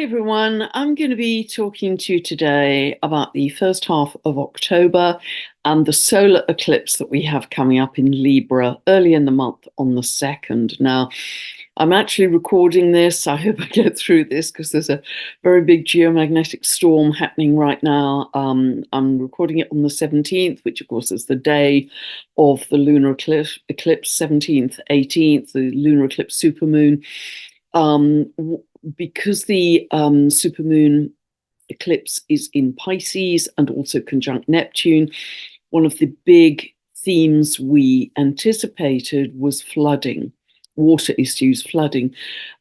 everyone. I'm going to be talking to you today about the first half of October and the solar eclipse that we have coming up in Libra early in the month on the 2nd. Now, I'm actually recording this. I hope I get through this because there's a very big geomagnetic storm happening right now. I'm recording it on the 17th, which of course is the day of the lunar eclipse, 17th, 18th, the lunar eclipse supermoon. Because the supermoon eclipse is in Pisces and also conjunct Neptune, one of the big themes we anticipated was flooding, water issues, flooding.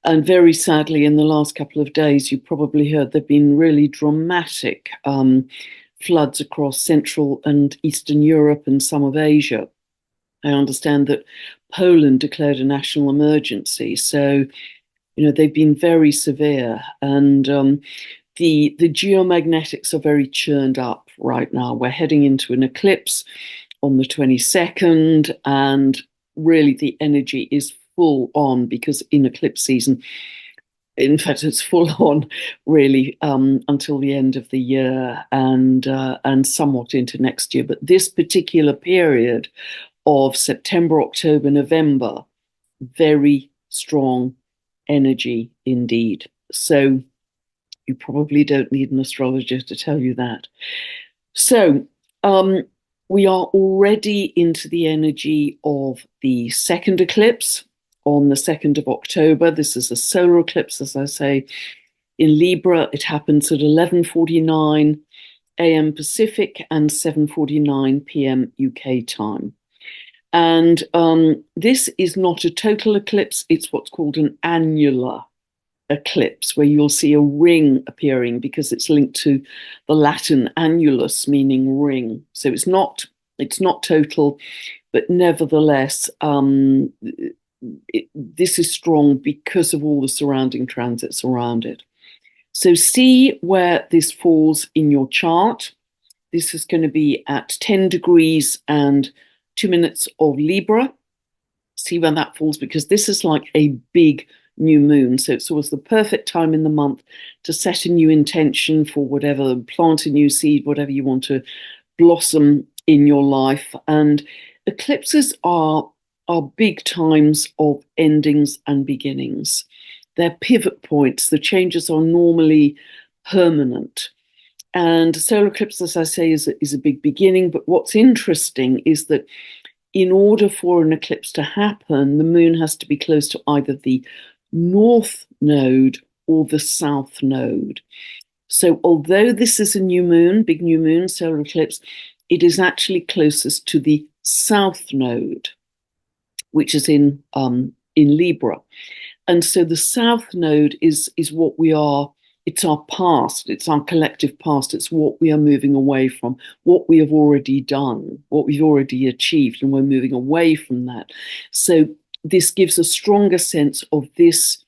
And very sadly, in the last couple of days, you probably heard there have been really dramatic floods across Central and Eastern Europe and some of Asia. I understand that Poland declared a national emergency. So they've been very severe, and the geomagnetics are very churned up right now. We're heading into an eclipse on the 22nd, and really the energy is full on because in eclipse season, in fact, it's full on really until the end of the year and somewhat into next year. But this particular period of September, October, November, very strong energy indeed. So you probably don't need an astrologer to tell you that. So we are already into the energy of the second eclipse on the 2nd of October. This is a solar eclipse, as I say, in Libra. It happens at 11:49 a.m. Pacific and 7:49 p.m. UK time. And this is not a total eclipse. It's what's called an annular eclipse, where you'll see a ring appearing because it's linked to the Latin annulus, meaning ring. So it's not total, but nevertheless, this is strong because of all the surrounding transits around it. So see where this falls in your chart. This is going to be at 10 degrees and 2 minutes of Libra. See where that falls, because this is like a big new moon. So it's always the perfect time in the month to set a new intention for whatever, plant a new seed, whatever you want to blossom in your life. And eclipses are big times of endings and beginnings. They're pivot points. The changes are normally permanent. And solar eclipse, as I say, is a big beginning. But what's interesting is that in order for an eclipse to happen, the moon has to be close to either the north node or the south node. So although this is a new moon, big new moon, solar eclipse, it is actually closest to the south node, which is in Libra. And so the south node is what we are. It's our past, it's our collective past, it's what we are moving away from, what we have already done, what we've already achieved, and we're moving away from that. So this gives a stronger sense of this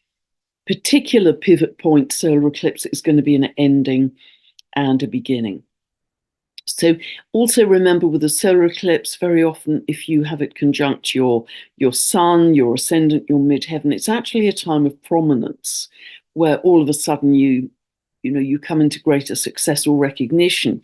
particular pivot point. Solar eclipse is going to be an ending and a beginning. So also remember, with a solar eclipse, very often if you have it conjunct your sun, your ascendant, your midheaven, it's actually a time of prominence, where all of a sudden you come into greater success or recognition.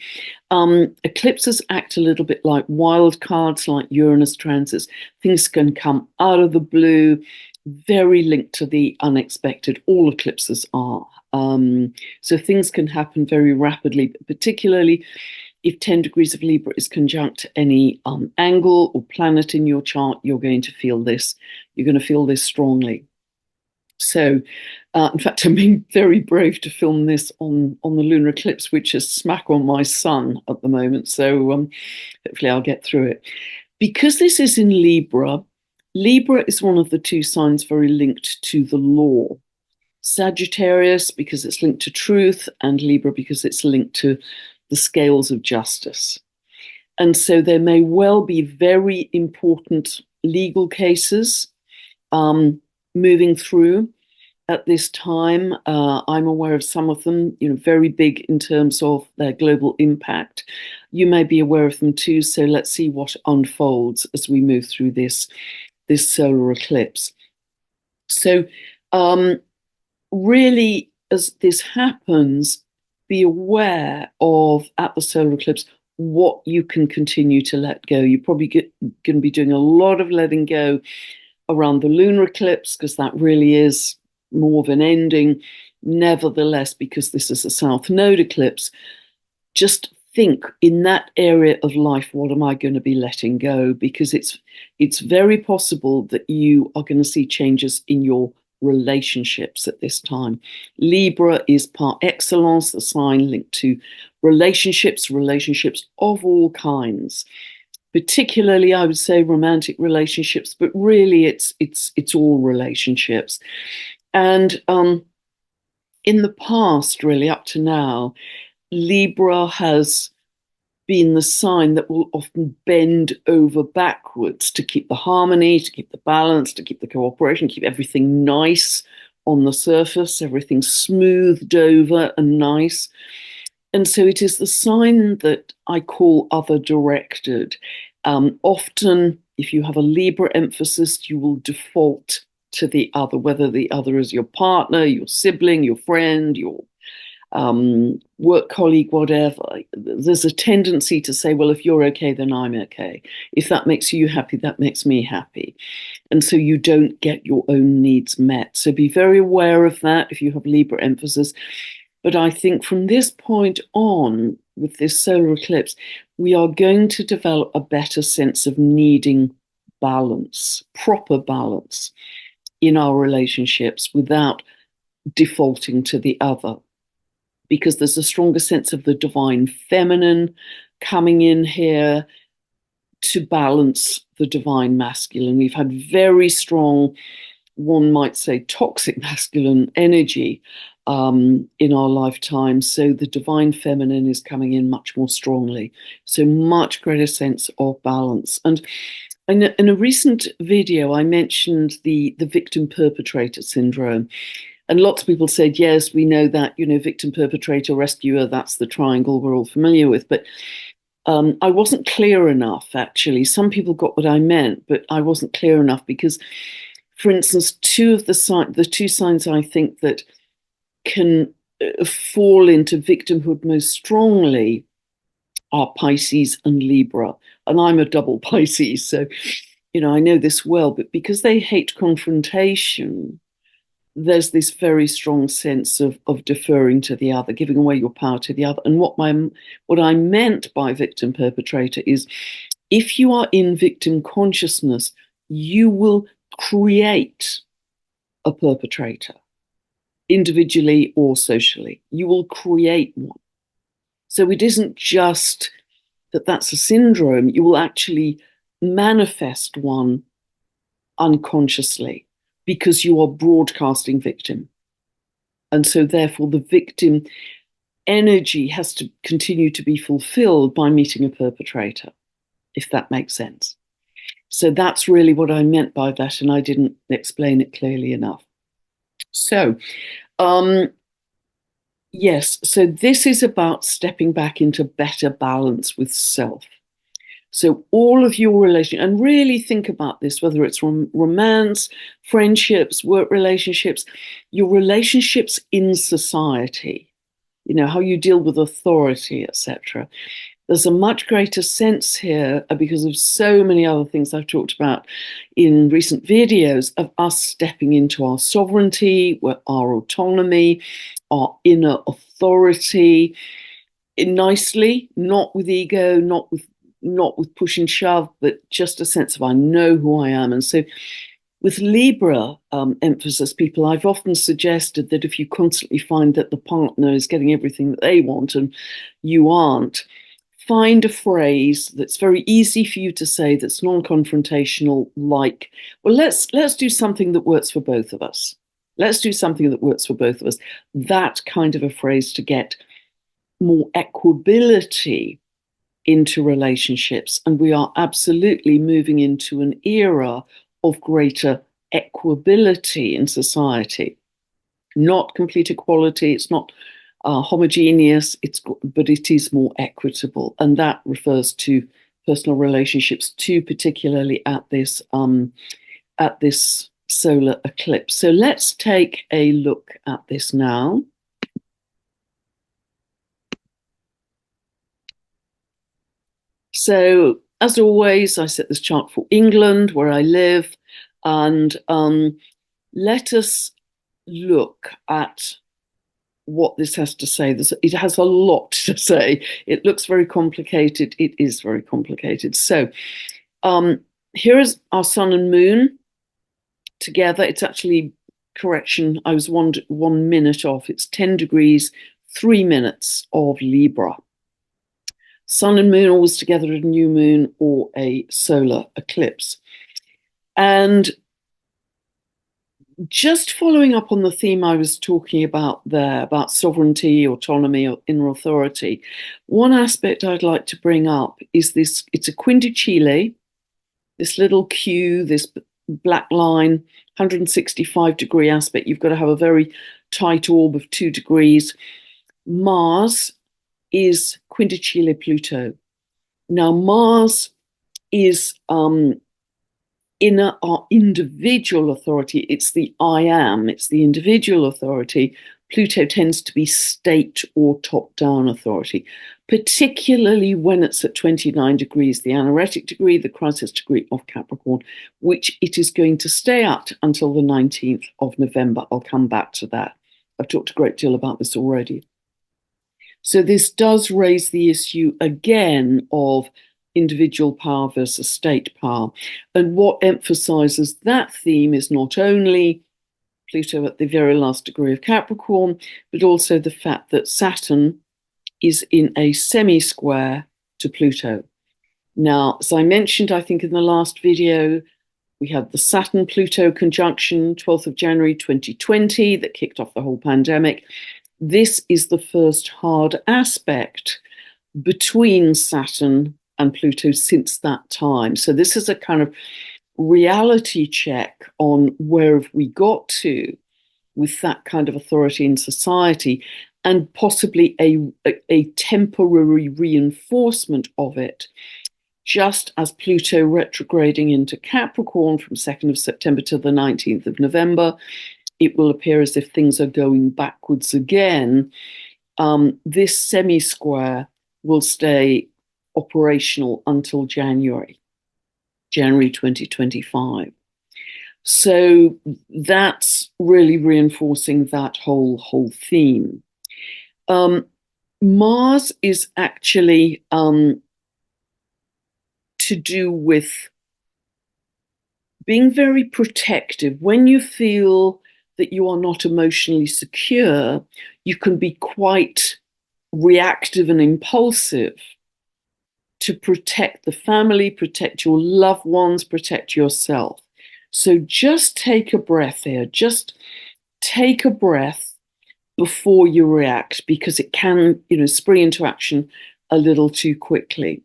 Eclipses act a little bit like wild cards, like Uranus transits. Things can come out of the blue, very linked to the unexpected. All eclipses are. So things can happen very rapidly, particularly if 10 degrees of Libra is conjunct any angle or planet in your chart. You're going to feel this. You're going to feel this strongly. So, in fact, I'm being very brave to film this on the lunar eclipse, which is smack on my sun at the moment. So hopefully I'll get through it. Because this is in Libra, Libra is one of the two signs very linked to the law. Sagittarius, because it's linked to truth, and Libra, because it's linked to the scales of justice. And so there may well be very important legal cases moving through at this time. I'm aware of some of them, very big in terms of their global impact. You may be aware of them too. So let's see what unfolds as we move through this solar eclipse. So really as this happens, be aware of, at the solar eclipse, what you can continue to let go. You're probably going to be doing a lot of letting go around the lunar eclipse, because that really is more of an ending. Nevertheless, because this is a south node eclipse, just think in that area of life, what am I going to be letting go? Because it's very possible that you are going to see changes in your relationships at this time. Libra is par excellence the sign linked to relationships of all kinds. Particularly, I would say romantic relationships, but really it's all relationships. And in the past, really up to now, Libra has been the sign that will often bend over backwards to keep the harmony, to keep the balance, to keep the cooperation, keep everything nice on the surface, everything smoothed over and nice. And so it is the sign that I call other directed. Often, if you have a Libra emphasis, you will default to the other, whether the other is your partner, your sibling, your friend, your work colleague, whatever. There's a tendency to say, well, if you're okay, then I'm okay. If that makes you happy, that makes me happy. And so you don't get your own needs met. So be very aware of that if you have Libra emphasis. But I think from this point on, with this solar eclipse, we are going to develop a better sense of needing balance, proper balance in our relationships without defaulting to the other. Because there's a stronger sense of the divine feminine coming in here to balance the divine masculine. We've had very strong, one might say, toxic masculine energy in our lifetime. So the divine feminine is coming in much more strongly. So much greater sense of balance. And in a recent video, I mentioned the victim perpetrator syndrome. And lots of people said, yes, we know that, victim, perpetrator, rescuer, that's the triangle we're all familiar with. But I wasn't clear enough, actually. Some people got what I meant, but I wasn't clear enough because, for instance, the two signs I think that can fall into victimhood most strongly are Pisces and Libra. And I'm a double Pisces, so, I know this well. But because they hate confrontation, there's this very strong sense of deferring to the other, giving away your power to the other. And what I meant by victim perpetrator is, if you are in victim consciousness, you will create a perpetrator, individually or socially. You will create one. So it isn't just that that's a syndrome, you will actually manifest one unconsciously, because you are broadcasting victim. And so therefore the victim energy has to continue to be fulfilled by meeting a perpetrator, if that makes sense. So that's really what I meant by that, and I didn't explain it clearly enough. So, yes, so this is about stepping back into better balance with self. So all of your relationships, and really think about this, whether it's romance, friendships, work relationships, your relationships in society, how you deal with authority, etc. There's a much greater sense here, because of so many other things I've talked about in recent videos, of us stepping into our sovereignty, our autonomy, our inner authority, nicely, not with ego, not with push and shove, but just a sense of I know who I am. And so with Libra emphasis people, I've often suggested that if you constantly find that the partner is getting everything that they want and you aren't, find a phrase that's very easy for you to say, that's non-confrontational, like, well, let's do something that works for both of us. Let's do something that works for both of us. That kind of a phrase to get more equability into relationships. And we are absolutely moving into an era of greater equability in society. Not complete equality, it's not homogeneous, but it is more equitable. And that refers to personal relationships too, particularly at this solar eclipse. So let's take a look at this now. So, as always, I set this chart for England, where I live, and let us look at what this has to say. It has a lot to say. It looks very complicated. It is very complicated. So, here is our sun and moon together. It's actually, correction, I was 1 minute off. It's 10 degrees, 3 minutes of Libra. Sun and moon always together at a new moon or a solar eclipse. And just following up on the theme I was talking about there, about sovereignty, autonomy, or inner authority, one aspect I'd like to bring up is this. It's a quindicile, this little Q, this black line, 165-degree aspect. You've got to have a very tight orb of 2 degrees. Mars is quindicile Pluto. Now, Mars is our individual authority. It's the I am, it's the individual authority. Pluto tends to be state or top-down authority, particularly when it's at 29 degrees, the anaretic degree, the crisis degree of Capricorn, which it is going to stay at until the 19th of November. I'll come back to that. I've talked a great deal about this already. So this does raise the issue again of individual power versus state power. And what emphasizes that theme is not only Pluto at the very last degree of Capricorn, but also the fact that Saturn is in a semi-square to Pluto. Now, as I mentioned, I think in the last video, we had the Saturn-Pluto conjunction, 12th of January 2020, that kicked off the whole pandemic. This is the first hard aspect between Saturn and Pluto since that time. So this is a kind of reality check on where have we got to with that kind of authority in society, and possibly a temporary reinforcement of it, just as Pluto retrograding into Capricorn from 2nd of September to the 19th of November, it will appear as if things are going backwards again. This semi-square will stay operational until January 2025. So that's really reinforcing that whole theme. Mars is actually to do with being very protective. When you feel that you are not emotionally secure, you can be quite reactive and impulsive to protect the family, protect your loved ones, protect yourself. So just take a breath here. Just take a breath before you react, because it can, spring into action a little too quickly.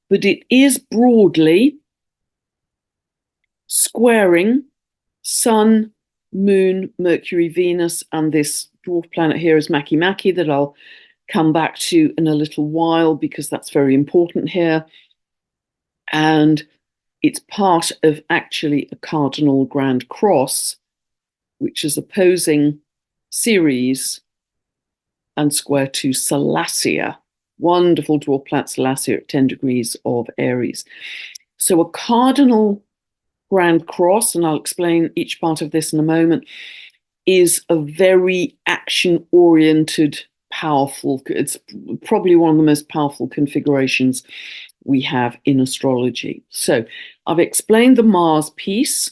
But it is broadly squaring Sun, Moon, Mercury, Venus, and this dwarf planet here is Makemake that I'll come back to in a little while, because that's very important here. And it's part of actually a cardinal grand cross, which is opposing Ceres and square to Salacia. Wonderful dwarf planet Salacia at 10 degrees of Aries. So a cardinal grand cross, and I'll explain each part of this in a moment, is a very action-oriented, powerful, it's probably one of the most powerful configurations we have in astrology. So I've explained the Mars piece.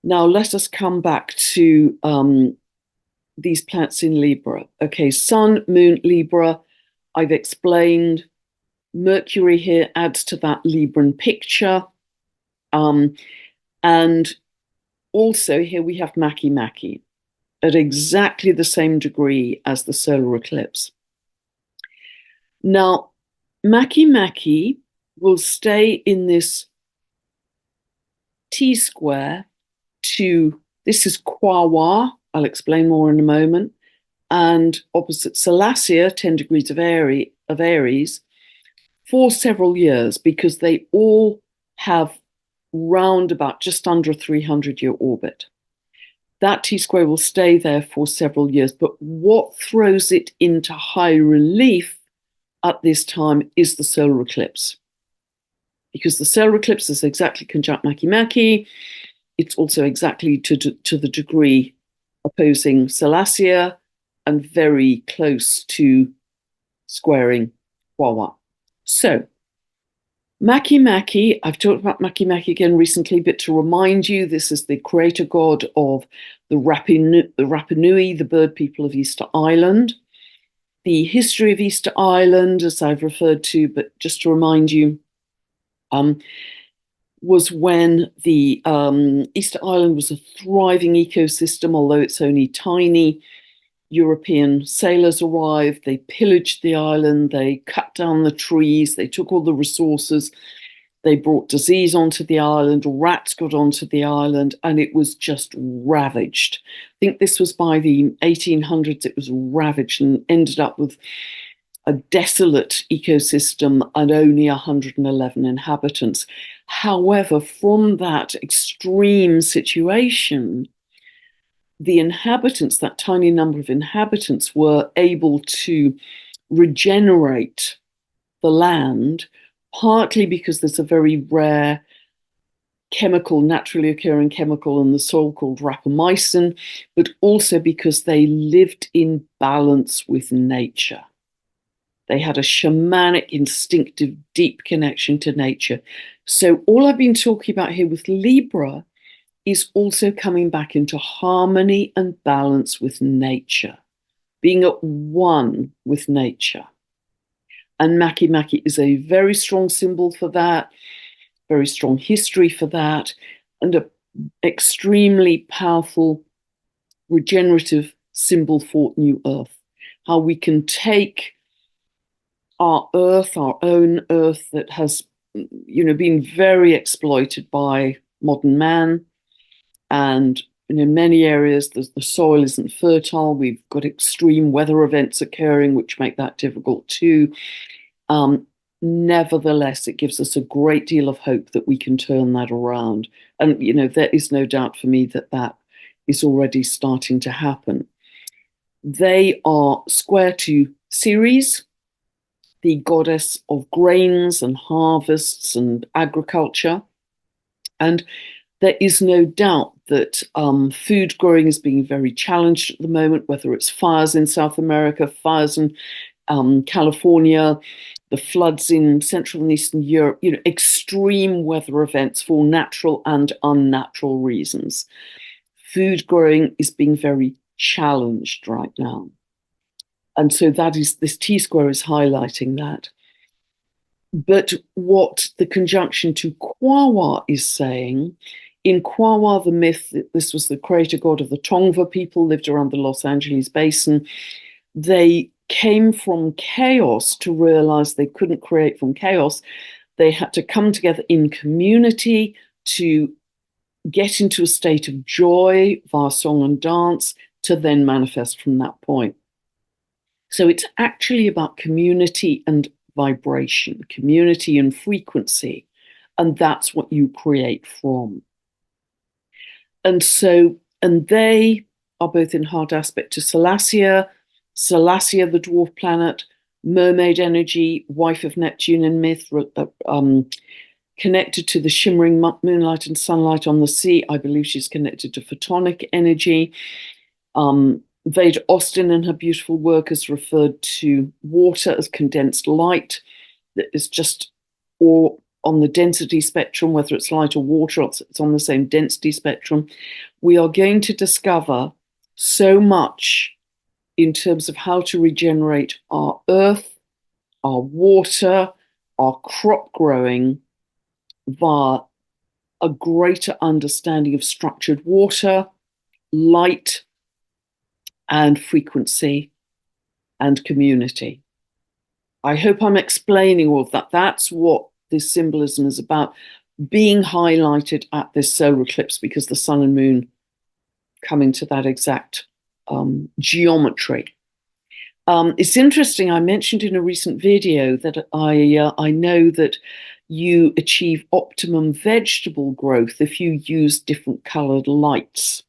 Now let us come back to these planets in Libra. Okay, Sun, Moon, Libra. I've explained Mercury here adds to that Libran picture. And also here we have Makemake at exactly the same degree as the solar eclipse. Now, Makemake will stay in this T-square to, this is Quawa, I'll explain more in a moment, and opposite Salacia, 10 degrees of Aries, for several years, because they all have round about just under a 300-year orbit. That T-square will stay there for several years, but what throws it into high relief at this time is the solar eclipse, because the solar eclipse is exactly conjunct Makemake. It's also exactly to the degree opposing Salacia and very close to squaring Wawa. So Makemake, I've talked about Makemake again recently, but to remind you, this is the creator god of the Rapa Nui, the bird people of Easter Island. The history of Easter Island, as I've referred to, but just to remind you, was when the Easter Island was a thriving ecosystem, although it's only tiny. European sailors arrived, they pillaged the island, they cut down the trees, they took all the resources, they brought disease onto the island, rats got onto the island, and it was just ravaged. I think this was by the 1800s, it was ravaged and ended up with a desolate ecosystem and only 111 inhabitants. However, from that extreme situation, the inhabitants, that tiny number of inhabitants, were able to regenerate the land, partly because there's a very rare chemical, naturally occurring chemical in the soil called rapamycin, but also because they lived in balance with nature. They had a shamanic, instinctive, deep connection to nature. So all I've been talking about here with Libra is also coming back into harmony and balance with nature, being at one with nature. And Makemake is a very strong symbol for that, very strong history for that, and an extremely powerful regenerative symbol for New Earth. How we can take our Earth, our own Earth that has, been very exploited by modern man, and in many areas the soil isn't fertile. We've got extreme weather events occurring which make that difficult too. Nevertheless, it gives us a great deal of hope that we can turn that around. And, there is no doubt for me that that is already starting to happen. They are square to Ceres, the goddess of grains and harvests and agriculture. And there is no doubt that food growing is being very challenged at the moment, whether it's fires in South America, fires in California, the floods in Central and Eastern Europe, extreme weather events for natural and unnatural reasons. Food growing is being very challenged right now. And so this T-square is highlighting that. But what the conjunction to Kwawa is saying, in Kwawa, the myth, this was the creator god of the Tongva people, lived around the Los Angeles basin. They came from chaos to realize they couldn't create from chaos. They had to come together in community to get into a state of joy via song and dance to then manifest from that point. So it's actually about community and vibration, community and frequency, and that's what you create from. And they are both in hard aspect to Salacia, the dwarf planet, mermaid energy, wife of Neptune in myth, connected to the shimmering moonlight and sunlight on the sea. I believe she's connected to photonic energy. Veda Austin in her beautiful work has referred to water as condensed light that is just or on the density spectrum, whether it's light or water, it's on the same density spectrum. We are going to discover so much in terms of how to regenerate our earth, our water, our crop growing via a greater understanding of structured water, light, and frequency and community. I hope I'm explaining all of that. That's what this symbolism is about, being highlighted at this solar eclipse because the sun and moon coming to that exact geometry. It's interesting, I mentioned in a recent video that I know that you achieve optimum vegetable growth if you use different colored lights.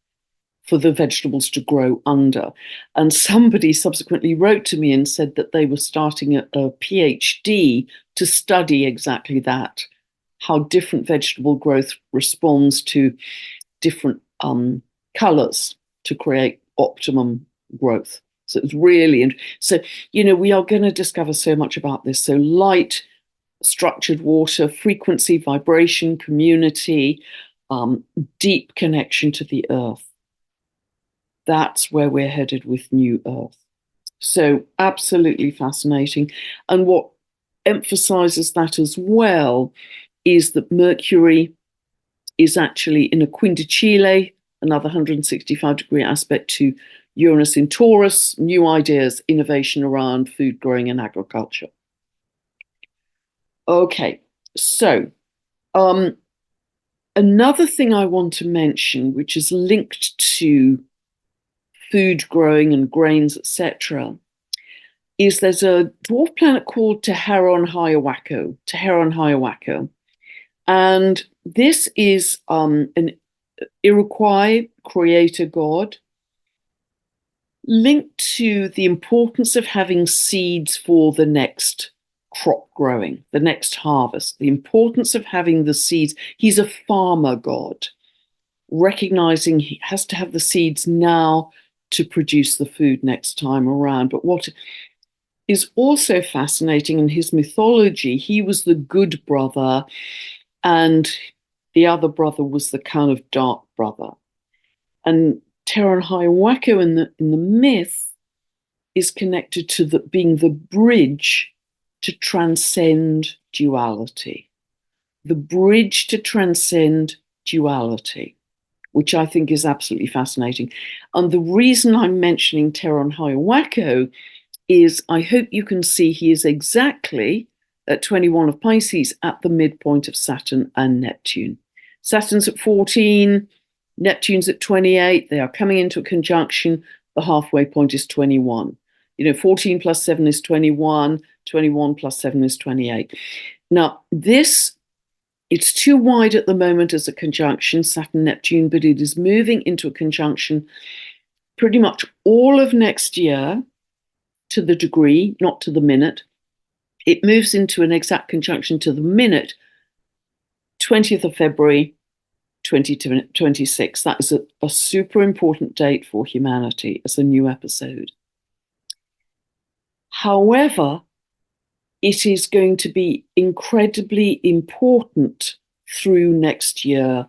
for the vegetables to grow under. And somebody subsequently wrote to me and said that they were starting a PhD to study exactly that, how different vegetable growth responds to different colors to create optimum growth. So it's really, so, we are going to discover so much about this. So light, structured water, frequency, vibration, community, deep connection to the earth. That's where we're headed with New Earth. So absolutely fascinating. And what emphasizes that as well is that Mercury is actually in a quindicile, another 165-degree aspect to Uranus in Taurus, new ideas, innovation around food growing and agriculture. Okay, so another thing I want to mention, which is linked to food growing and grains, etc., is there's a dwarf planet called Teheran Hiawatha. And this is an Iroquois creator god linked to the importance of having seeds for the next crop growing, the next harvest, the importance of having the seeds. He's a farmer god, recognizing he has to have the seeds now to produce the food next time around. But what is also fascinating in his mythology, he was the good brother, and the other brother was the kind of dark brother. And Teheran Hiawatha in the myth is connected to being the bridge to transcend duality. The bridge to transcend duality, which I think is absolutely fascinating. And the reason I'm mentioning Teheran Hiawatha is I hope you can see he is exactly at 21 of Pisces at the midpoint of Saturn and Neptune. Saturn's at 14, Neptune's at 28. They are coming into a conjunction. The halfway point is 21. 14 plus 7 is 21. 21 plus 7 is 28. Now, it's too wide at the moment as a conjunction, Saturn-Neptune, but it is moving into a conjunction pretty much all of next year to the degree, not to the minute. It moves into an exact conjunction to the minute, 20th of February, 2026. That is a super important date for humanity as a new episode. However, it is going to be incredibly important through next year.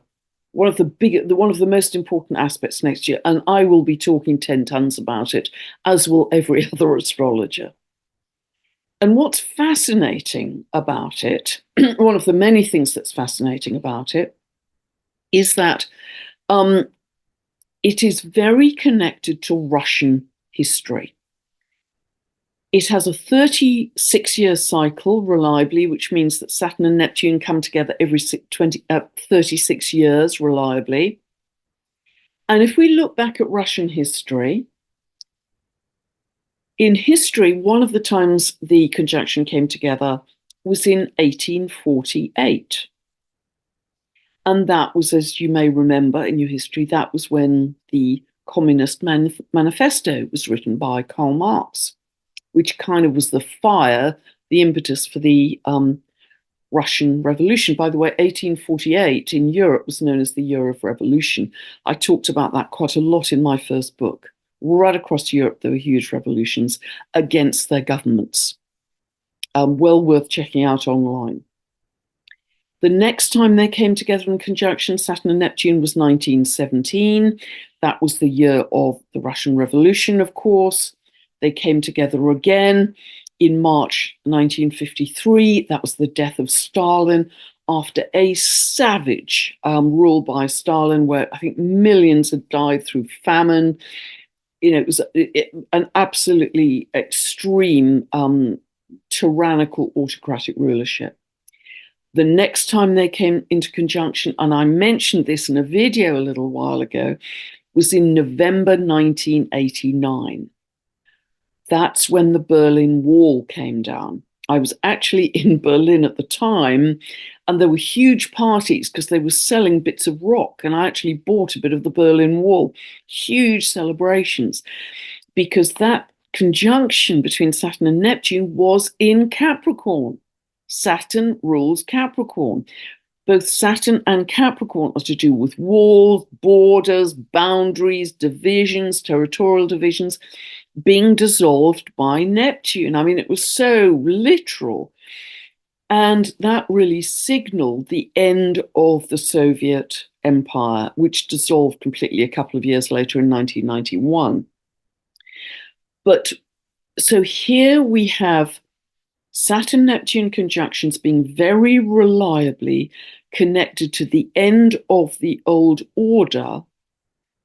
One of the most important aspects next year, and I will be talking 10 tons about it, as will every other astrologer. And what's fascinating about it, one of the many things that's fascinating about it, is that it is very connected to Russian history. It has a 36-year cycle reliably, which means that Saturn and Neptune come together every 36 years reliably. And if we look back at Russian history, in history, one of the times the conjunction came together was in 1848. And that was, as you may remember in your history, that was when the Communist Manifesto was written by Karl Marx, which kind of was the impetus for the Russian Revolution. By the way, 1848 in Europe was known as the Year of Revolution. I talked about that quite a lot in my first book. Right across Europe, there were huge revolutions against their governments. Well worth checking out online. The next time they came together in conjunction, Saturn and Neptune, was 1917. That was the year of the Russian Revolution, of course. They came together again in March 1953. That was the death of Stalin after a savage rule by Stalin, where I think millions had died through famine. It was an absolutely extreme, tyrannical, autocratic rulership. The next time they came into conjunction, and I mentioned this in a video a little while ago, was in November 1989. That's when the Berlin Wall came down. I was actually in Berlin at the time, and there were huge parties because they were selling bits of rock. And I actually bought a bit of the Berlin Wall, huge celebrations, because that conjunction between Saturn and Neptune was in Capricorn. Saturn rules Capricorn. Both Saturn and Capricorn are to do with walls, borders, boundaries, divisions, territorial divisions being dissolved by Neptune. I mean, it was so literal. And that really signaled the end of the Soviet Empire, which dissolved completely a couple of years later in 1991. But so here we have Saturn Neptune conjunctions being very reliably connected to the end of the old order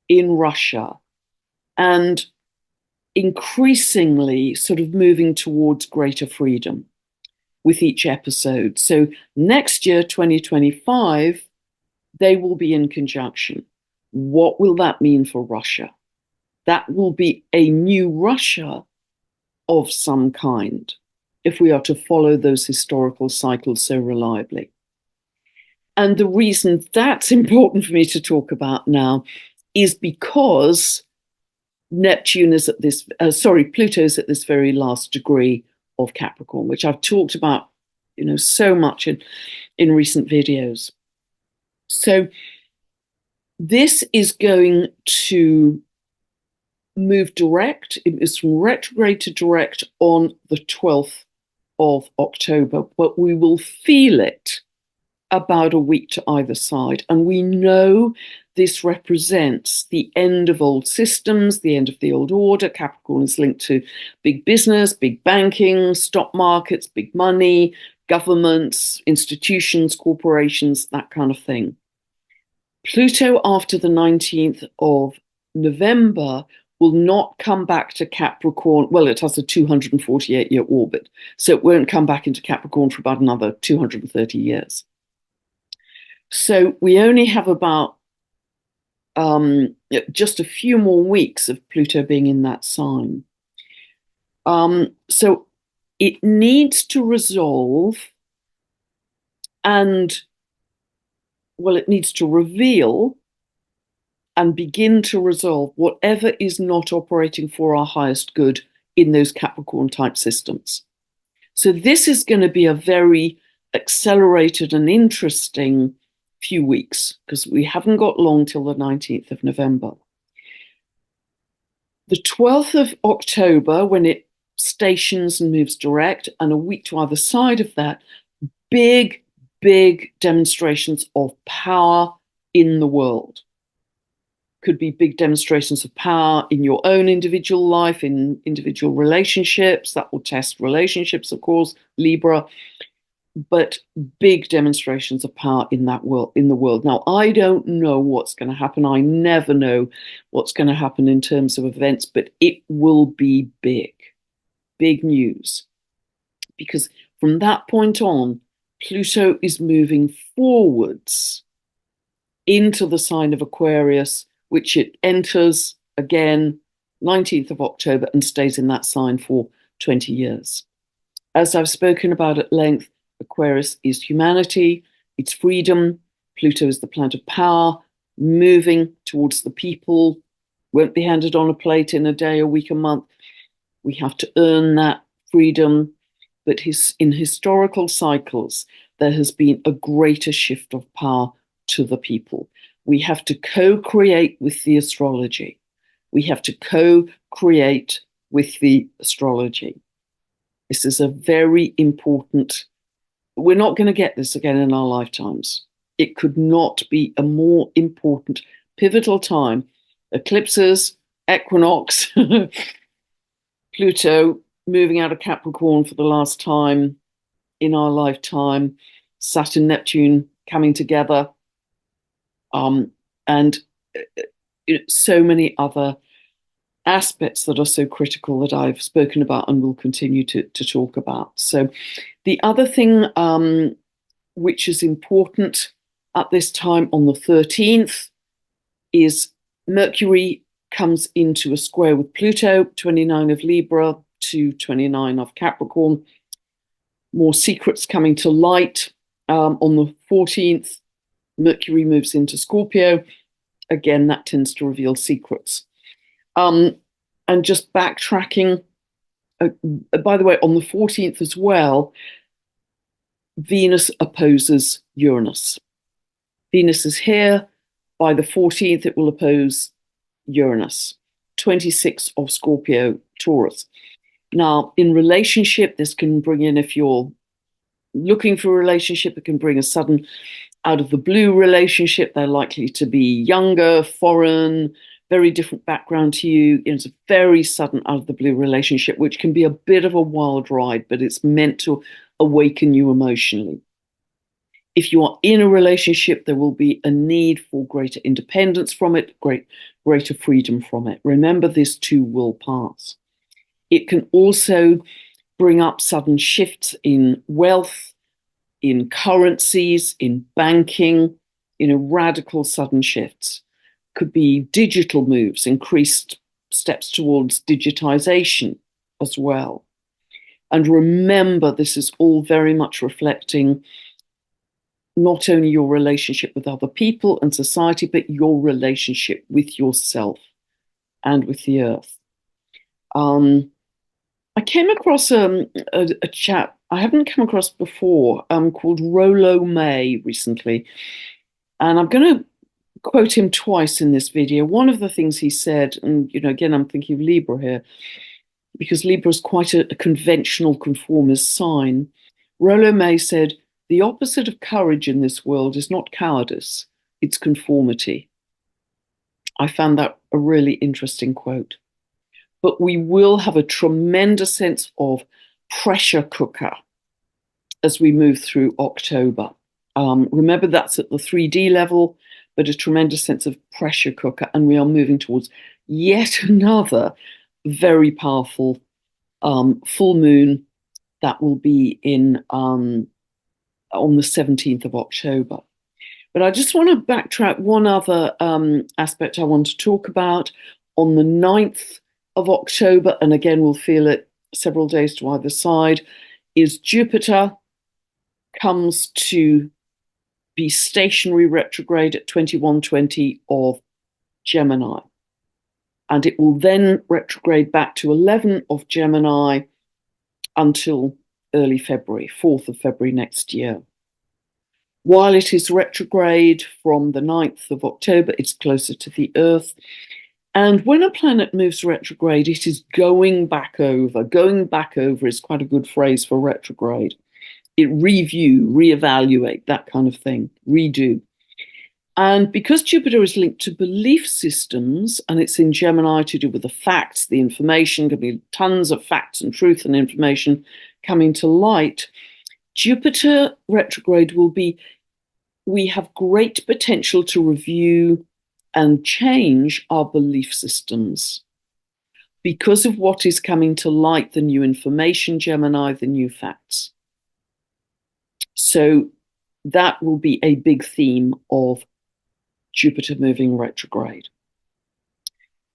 in Russia and increasingly sort of moving towards greater freedom with each episode. So next year, 2025, they will be in conjunction. What will that mean for Russia? That will be a new Russia of some kind, if we are to follow those historical cycles so reliably. And the reason that's important for me to talk about now is because Pluto is at this very last degree of Capricorn, which I've talked about, so much in recent videos. So this is going to move direct. It is from retrograde to direct on the 12th of October, but we will feel it about a week to either side. And we know this represents the end of old systems, the end of the old order. Capricorn is linked to big business, big banking, stock markets, big money, governments, institutions, corporations, that kind of thing. Pluto, after the 19th of November, will not come back to Capricorn. Well, it has a 248-year orbit, so it won't come back into Capricorn for about another 230 years. So we only have about just a few more weeks of Pluto being in that sign. So it needs to resolve it needs to reveal and begin to resolve whatever is not operating for our highest good in those Capricorn type systems. So this is going to be a very accelerated and interesting few weeks because we haven't got long till the 19th of November. The 12th of October, when it stations and moves direct, and a week to either side of that, big demonstrations of power in the world. Could be big demonstrations of power in your own individual life, in individual relationships. That will test relationships, of course, Libra, but big demonstrations of power in the world. Now, I don't know what's going to happen. I never know what's going to happen in terms of events, but it will be big news. Because from that point on, Pluto is moving forwards into the sign of Aquarius, which it enters again 19th of October and stays in that sign for 20 years. As I've spoken about at length, Aquarius is humanity, it's freedom. Pluto is the planet of power, moving towards the people, won't be handed on a plate in a day, a week, a month. We have to earn that freedom. But in historical cycles, there has been a greater shift of power to the people. We have to co-create with the astrology. We have to co-create with the astrology. This is a very important. We're not going to get this again in our lifetimes. It could not be a more important, pivotal time. Eclipses, equinox, Pluto moving out of Capricorn for the last time in our lifetime, Saturn, Neptune coming together, and so many other aspects that are so critical that I've spoken about and will continue to talk about. So the other thing which is important at this time on the 13th is Mercury comes into a square with Pluto, 29 of Libra to 29 of Capricorn. more secrets coming to light. On the 14th, Mercury moves into Scorpio. Again, that tends to reveal secrets. And just backtracking, by the way, on the 14th as well, Venus opposes Uranus. Venus is here. By the 14th, it will oppose Uranus, 26 of Scorpio, Taurus. Now, in relationship, this can bring in, if you're looking for a relationship, it can bring a sudden out of the blue relationship. They're likely to be younger, foreign, very different background to you. It's a very sudden out of the blue relationship, which can be a bit of a wild ride, but it's meant to awaken you emotionally. If you are in a relationship, there will be a need for greater independence from it, greater freedom from it. Remember, this too will pass. It can also bring up sudden shifts in wealth, in currencies, in banking, radical sudden shifts. Could be digital moves, increased steps towards digitization as well. And remember, this is all very much reflecting not only your relationship with other people and society, but your relationship with yourself and with the earth. I came across a chap I haven't come across before called Rollo May recently. And I'm going to quote him twice in this video. One of the things he said, and again, I'm thinking of Libra here, because Libra is quite a conventional conformist sign. Rollo May said, "The opposite of courage in this world is not cowardice, it's conformity." I found that a really interesting quote. But we will have a tremendous sense of pressure cooker as we move through October. Remember, that's at the 3D level, but a tremendous sense of pressure cooker. And we are moving towards yet another very powerful full moon that will be on the 17th of October. But I just want to backtrack one other aspect I want to talk about. On the 9th of October, and again, we'll feel it several days to either side, is Jupiter comes to be stationary retrograde at 2120 of Gemini. And it will then retrograde back to 11 of Gemini until early February, 4th of February next year. While it is retrograde from the 9th of October, it's closer to the Earth. And when a planet moves retrograde, it is going back over. Going back over is quite a good phrase for retrograde. It review, reevaluate, that kind of thing, redo. And because Jupiter is linked to belief systems, and it's in Gemini to do with the facts, the information, going to be tons of facts and truth and information coming to light, Jupiter retrograde will be, we have great potential to review and change our belief systems because of what is coming to light, the new information, Gemini, the new facts. So that will be a big theme of Jupiter moving retrograde.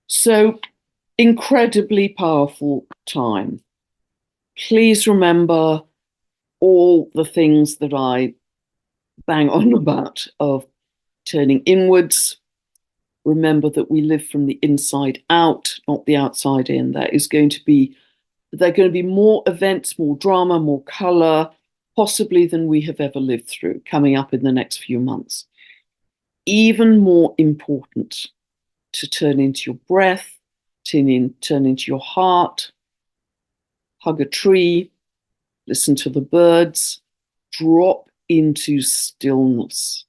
So incredibly powerful time. Please remember all the things that I bang on about of turning inwards. Remember that we live from the inside out, not the outside in. There are going to be more events, more drama, more color, possibly than we have ever lived through coming up in the next few months. Even more important to turn into your breath, turn into your heart, hug a tree, listen to the birds, drop into stillness.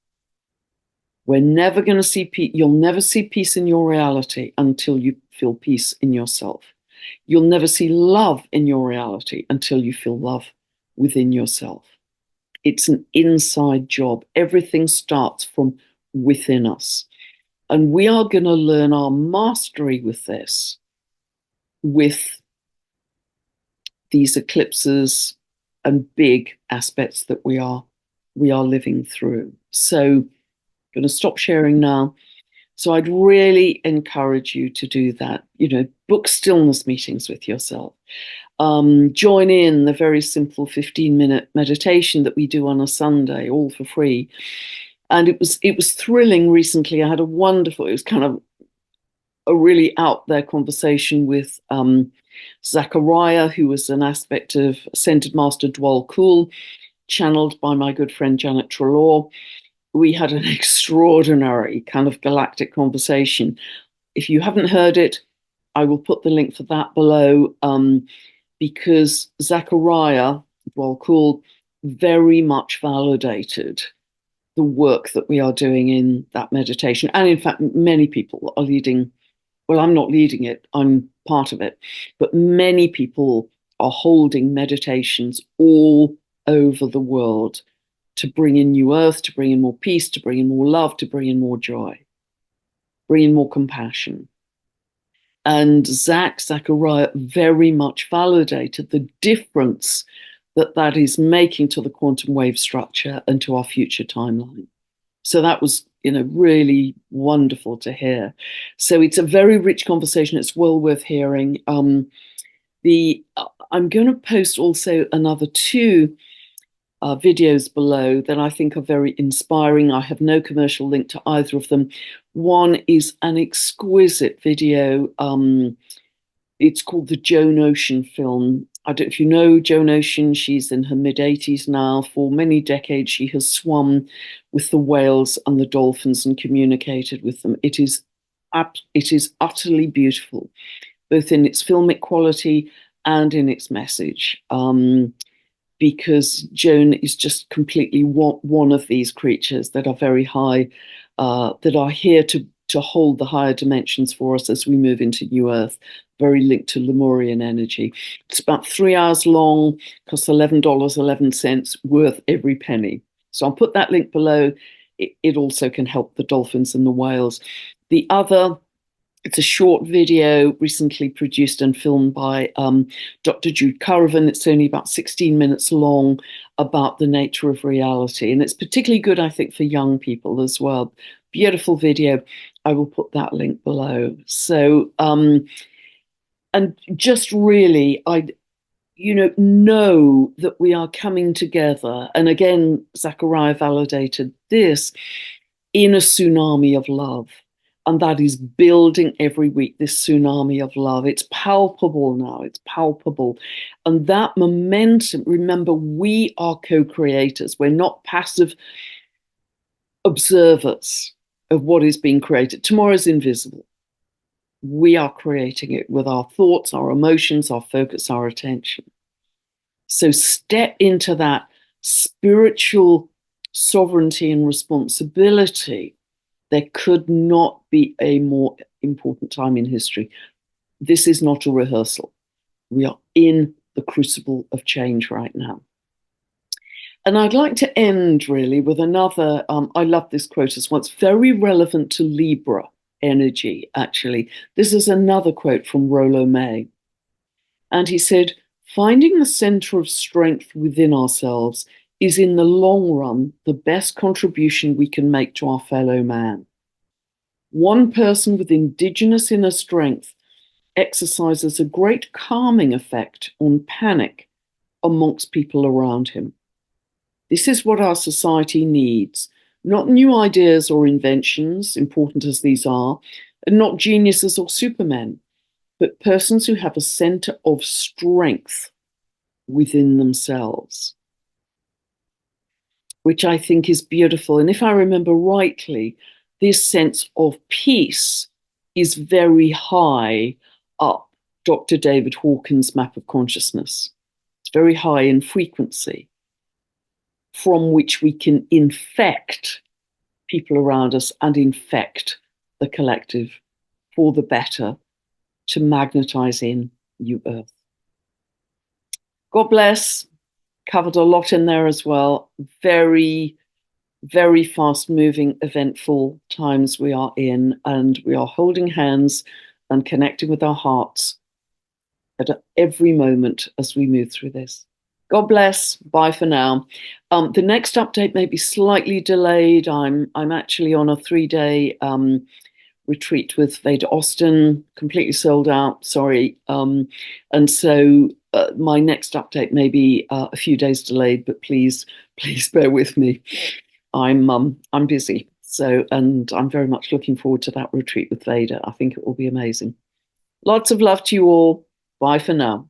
We're never going to see peace. You'll never see peace in your reality until you feel peace in yourself. You'll never see love in your reality until you feel love within yourself. It's an inside job. Everything starts from within us. And we are going to learn our mastery with this, with these eclipses and big aspects that we are living through. So I'm going to stop sharing now. So I'd really encourage you to do that. Book stillness meetings with yourself. join in the very simple 15-minute meditation that we do on a Sunday, all for free. And it was thrilling recently. I had it was kind of a really out there conversation with Zachariah, who was an aspect of Ascended Master Dwal Kul, channeled by my good friend Janet Trelaw. We had an extraordinary kind of galactic conversation. If you haven't heard it, I will put the link for that below, because Zachariah Dwal Kul very much validated the work that we are doing in that meditation. And in fact, many people are leading. Well, I'm not leading it, I'm part of it, but many people are holding meditations all over the world to bring in new earth, to bring in more peace, to bring in more love, to bring in more joy, bring in more compassion. And Zachariah very much validated the difference that is making to the quantum wave structure and to our future timeline. So that was, really wonderful to hear. So it's a very rich conversation. It's well worth hearing. I'm going to post also another two videos below that I think are very inspiring. I have no commercial link to either of them. One is an exquisite video. It's called the Joan Ocean film. I don't know if you know Joan Ocean. She's in her mid-80s now. For many decades, she has swum with the whales and the dolphins and communicated with them. It is utterly beautiful, both in its filmic quality and in its message, because Joan is just completely one of these creatures that are very high, that are here to hold the higher dimensions for us as we move into New Earth, very linked to Lemurian energy. It's about 3 hours long, costs $11.11, worth every penny. So I'll put that link below. It also can help the dolphins and the whales. The other, it's a short video recently produced and filmed by Dr. Jude Currivan. It's only about 16 minutes long, about the nature of reality. And it's particularly good, I think, for young people as well. Beautiful video. I will put that link below. So, and just really, I know that we are coming together. And again, Zachariah validated this, in a tsunami of love. And that is building every week, this tsunami of love. It's palpable now, it's palpable. And that momentum, remember, we are co-creators. We're not passive observers of what is being created. Tomorrow is invisible. We are creating it with our thoughts, our emotions, our focus, our attention. So step into that spiritual sovereignty and responsibility. There could not be a more important time in history. This is not a rehearsal. We are in the crucible of change right now. And I'd like to end really with another, I love this quote as well. It's very relevant to Libra energy, actually. This is another quote from Rollo May. And he said, "Finding the center of strength within ourselves is in the long run the best contribution we can make to our fellow man. One person with indigenous inner strength exercises a great calming effect on panic amongst people around him. This is what our society needs, not new ideas or inventions, important as these are, and not geniuses or supermen, but persons who have a center of strength within themselves," which I think is beautiful. And if I remember rightly, this sense of peace is very high up Dr. David Hawkins' map of consciousness. It's very high in frequency, from which we can infect people around us and infect the collective for the better, to magnetize in New Earth. God bless. Covered a lot in there as well. Very, very fast moving, eventful times we are in, and we are holding hands and connecting with our hearts at every moment as we move through this. God bless. Bye for now. The next update may be slightly delayed. I'm actually on a 3-day retreat with Veda Austin, completely sold out. Sorry. And so my next update may be a few days delayed, but please bear with me. I'm busy, and I'm very much looking forward to that retreat with Veda. I think it will be amazing. Lots of love to you all. Bye for now.